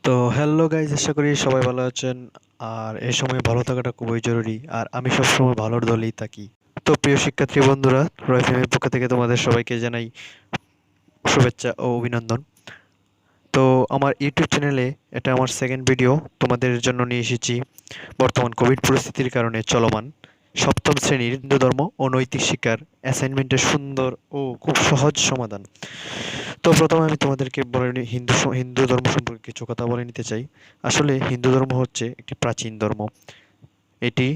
তো hello guys, আশা করি সবাই ভালো আছেন। আর এই সময় ভালো থাকাটা খুবই জরুরি, আর আমি সবসময় ভালোর দলেই থাকি। তো প্রিয় শিক্ষার্থী বন্ধুরা, রয়ফেমের পক্ষ থেকে তোমাদের সবাইকে জানাই শুভেচ্ছা ও অভিনন্দন। তো আমার ইউটিউব চ্যানেলে এটা আমার সেকেন্ড ভিডিও তোমাদের জন্য নিয়ে এসেছি। বর্তমান কোভিড পরিস্থিতির কারণে চলমান সপ্তম শ্রেণীর হিন্দু ধর্ম ও নৈতিক শিক্ষার অ্যাসাইনমেন্টের সুন্দর ও খুব সহজ সমাধান। তো প্রথমে আমি তোমাদেরকে হিন্দু ধর্ম সম্পর্কে কিছু কথা বলে নিতে চাই। আসলে হিন্দু ধর্ম হচ্ছে একটি প্রাচীন ধর্ম। এটি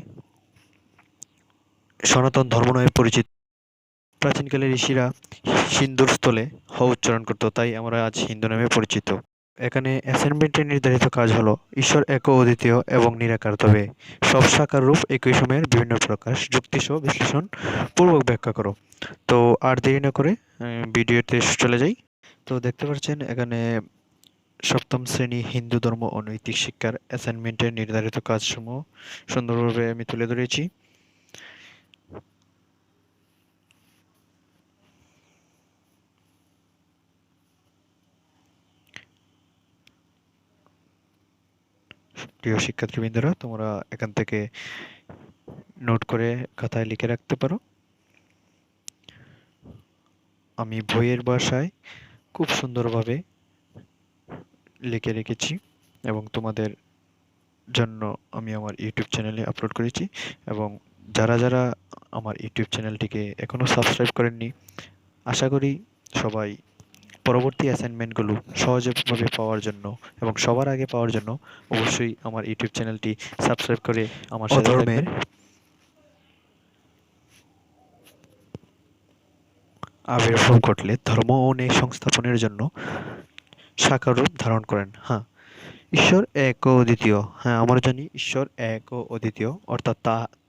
সনাতন ধর্ম নামে পরিচিত। প্রাচীনকালে ঋষিরা সিন্দুর স্থলে হ উচ্চারণ করত, তাই আমরা আজ হিন্দু নামে পরিচিত। এখানে অ্যাসাইনমেন্টের নির্ধারিত কাজ হলো ঈশ্বর এক ও অদ্বিতীয় এবং নিরাকার, তবে সব সাকার রূপ একই সময়ের বিভিন্ন প্রকাশ যুক্তিসহ বিশ্লেষণ পূর্বক ব্যাখ্যা করো। তো আর দেরি না করে ভিডিওতে চলে যাই। তো দেখতে পাচ্ছেন এখানে সপ্তম শ্রেণী হিন্দু ধর্ম ও নৈতিক শিক্ষার অ্যাসাইনমেন্টের নির্ধারিত কাজসমূহ সুন্দরভাবে আমি তুলে ধরেছি। প্রিয় শিক্ষার্থীবৃন্দরা, তোমরা এখান থেকে নোট করে খাতায় লিখে রাখতে পারো। আমি বইয়ের ভাষায় খুব সুন্দরভাবে লিখে রেখেছি এবং তোমাদের জন্য আমি আমার ইউটিউব চ্যানেলে আপলোড করেছি। এবং যারা যারা আমার ইউটিউব চ্যানেলটিকে এখনও সাবস্ক্রাইব করেননি, আশা করি সবাই পরবর্তী অ্যাসাইনমেন্টগুলো সহজভাবে পাওয়ার জন্য এবং সবার আগে পাওয়ার জন্য অবশ্যই আমার ইউটিউব চ্যানেলটি সাবস্ক্রাইব করে আমার সাথে থাকবেন। আবির্ভাব ঘটলে ধর্ম ও ন্যায় সংস্থাপনের জন্য সাকার রূপ ধারণ করেন। হ্যাঁ, ঈশ্বর এক ও অদ্বিতীয়। হ্যাঁ, আমরা জানি ঈশ্বর এক ও অদ্বিতীয়, অর্থাৎ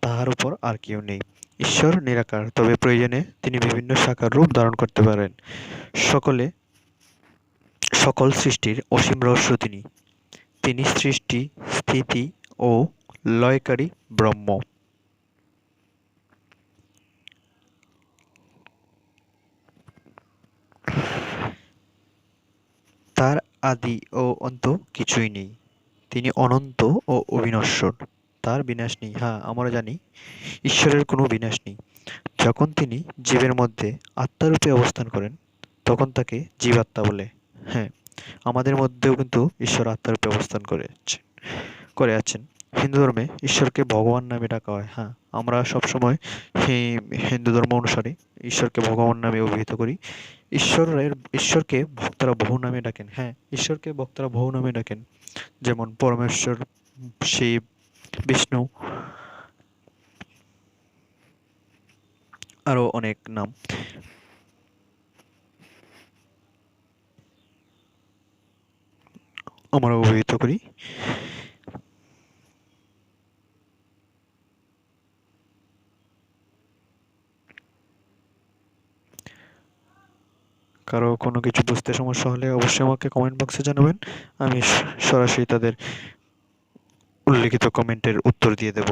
তাহার উপর আর কেউ নেই। ঈশ্বর নিরাকার, তবে প্রয়োজনে তিনি বিভিন্ন সাকার রূপ ধারণ করতে পারেন। সকল সৃষ্টির অসীম রহস্য তিনি। তিনি সৃষ্টি, স্থিতি ও লয়কারী ব্রহ্ম। তার আদি ও অন্ত কিছুই নেই। তিনি অনন্ত ও অবিনশ্বর। তার বিনাশ নেই। হ্যাঁ, আমরা জানি ঈশ্বরের কোনো বিনাশ নেই। যখন তিনি জীবের মধ্যে আত্মারূপে অবস্থান করেন, তখন তাকে জীবাত্মা বলে। হ্যাঁ, আমাদের মধ্যেও কিন্তু ঈশ্বর আত্মারূপে অবস্থান করে আছেন। হিন্দু ধর্মে ঈশ্বরকে ভগবান নামে ডাকা হয়। হ্যাঁ, আমরা সবসময় হিন্দু ধর্ম অনুসারে ঈশ্বরকে ভগবান নামে অভিহিত করি। ঈশ্বরকে ভক্তরা বহু নামে ডাকেন। হ্যাঁ, ঈশ্বরকে ভক্তরা বহু নামে ডাকেন, যেমন পরমেশ্বর, শিব, বিষ্ণু, আরো অনেক নাম আমরা অভিহিত করি। কারো কোনো কিছু বুঝতে সমস্যা হলে অবশ্যই আমাকে কমেন্ট বক্সে জানাবেন। আমি সরাসরি তাদের উল্লিখিত কমেন্টের উত্তর দিয়ে দেব।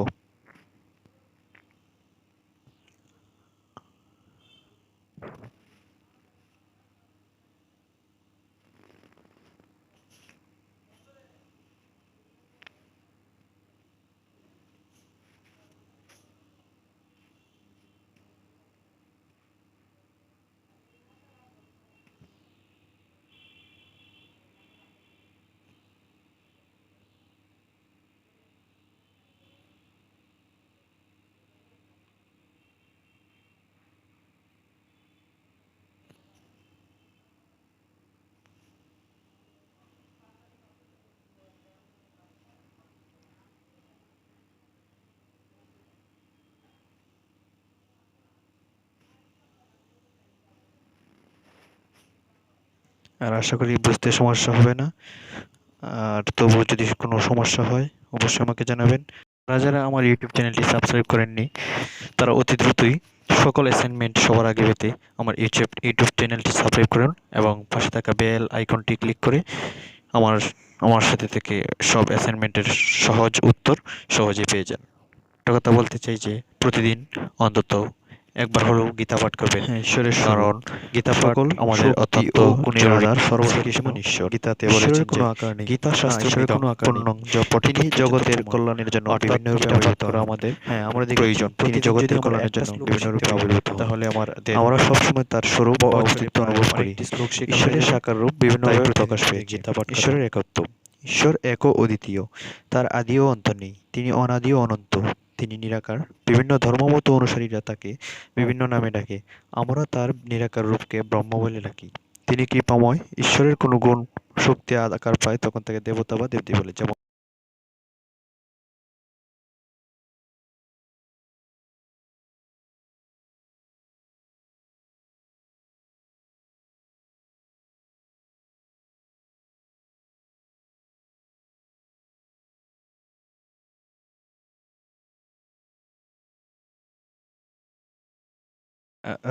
আর আশা করি বুঝতে সমস্যা হবে না। আর তবুও যদি কোনো সমস্যা হয় অবশ্যই আমাকে জানাবেন। যারা যারা আমার ইউটিউব চ্যানেলটি সাবস্ক্রাইব করেননি, তারা অতি দ্রুতই সকল অ্যাসাইনমেন্ট সবার আগে পেতে আমার ইউটিউব চ্যানেলটি সাবস্ক্রাইব করুন এবং পাশে থাকা বেল আইকনটি ক্লিক করে আমার আমার সাথে থেকে সব অ্যাসাইনমেন্টের সহজ উত্তর সহজে পেয়ে যান। একটা কথা বলতে চাই যে প্রতিদিন অন্তত একবার হলেও গীতা পাঠ করবেন। হ্যাঁ, ঈশ্বরের কারণ গীতা পাঠ আমাদের অত্যন্ত জরুরি। শ্রীকৃষ্ণ গীতাতে বলেছেন যে গীতা শাস্ত্রমিদং পুণ্যং য পঠিত তিনি জগতের কল্যাণের জন্য বিভিন্ন রূপে আবির্ভূত হন। আমাদের প্রয়োজন তিনি জগতের কল্যাণের জন্য বিভিন্ন রূপে আবির্ভূত হন। তাহলে আমরা সবসময় তার স্বরূপ বা অস্তিত্ব অনুভব করি। ঈশ্বরের সাকার রূপ বিভিন্নভাবে প্রকাশ পেয়েছে। ঈশ্বরের একত্ব। ঈশ্বর এক ও অদ্বিতীয়, তার আদি ও অন্ত নেই, তিনি অনাদি ও অনন্ত, তিনি নিরাকার। বিভিন্ন ধর্মমত অনুসারীরা তাকে বিভিন্ন নামে ডাকে, আমরা তার নিরাকার রূপকে ব্রহ্ম বলে ডাকি। তিনি কৃপাময়, ঈশ্বরের কোনো গুণ শক্তি আকার পায় তখন তাকে দেবতা বা দেবদেবী বলে। যেমন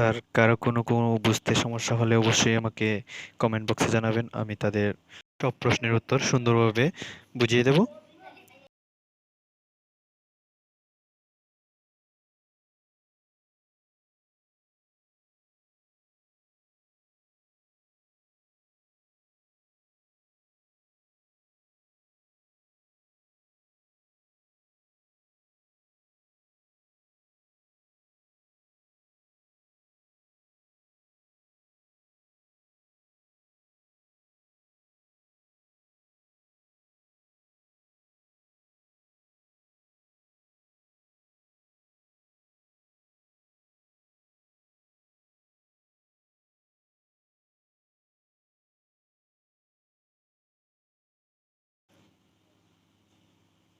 আর কারো কোনো বুঝতে সমস্যা হলে অবশ্যই আমাকে কমেন্ট বক্সে জানাবেন, আমি তাদের সব প্রশ্নের উত্তর সুন্দরভাবে বুঝিয়ে দেব।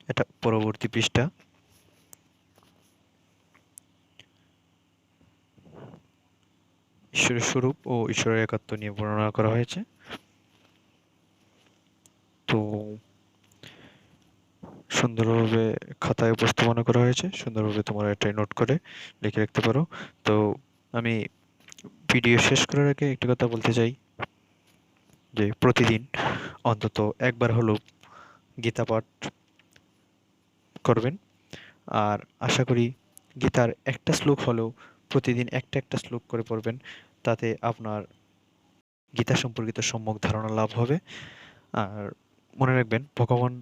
এটা পরবর্তী পৃষ্ঠা। ঈশ্বরের স্বরূপ ও ঈশ্বরের একাত্ম নিয়ে বর্ণনা করা হয়েছে। তো সুন্দরভাবে খাতায় উপস্থাপনা করা হয়েছে, সুন্দরভাবে তোমরা এটাই নোট করে লিখে রাখতে পারো। তো আমি ভিডিও শেষ করার আগে একটা কথা বলতে চাই যে প্রতিদিন অন্তত একবার হলেও গীতা পাঠ করবেন। আর আশা করি গীতার একটা শ্লোক হলেও প্রতিদিন একটা একটা শ্লোক করে পড়বেন, তাতে আপনার গীতা সম্পর্কিত সম্যক ধারণা লাভ হবে। আর মনে রাখবেন ভগবান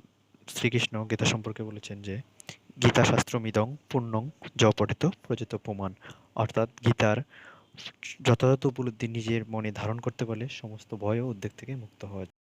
শ্রীকৃষ্ণ গীতা সম্পর্কে বলেছেন যে গীতা শাস্ত্রমিদং পুণ্যং য পঠিত প্রচিত প্রমাণ, অর্থাৎ গীতার যথাযথ উপলব্ধি নিজের মনে ধারণ করতে পারলে সমস্ত ভয় ও উদ্বেগ থেকে মুক্ত হওয়া যায়।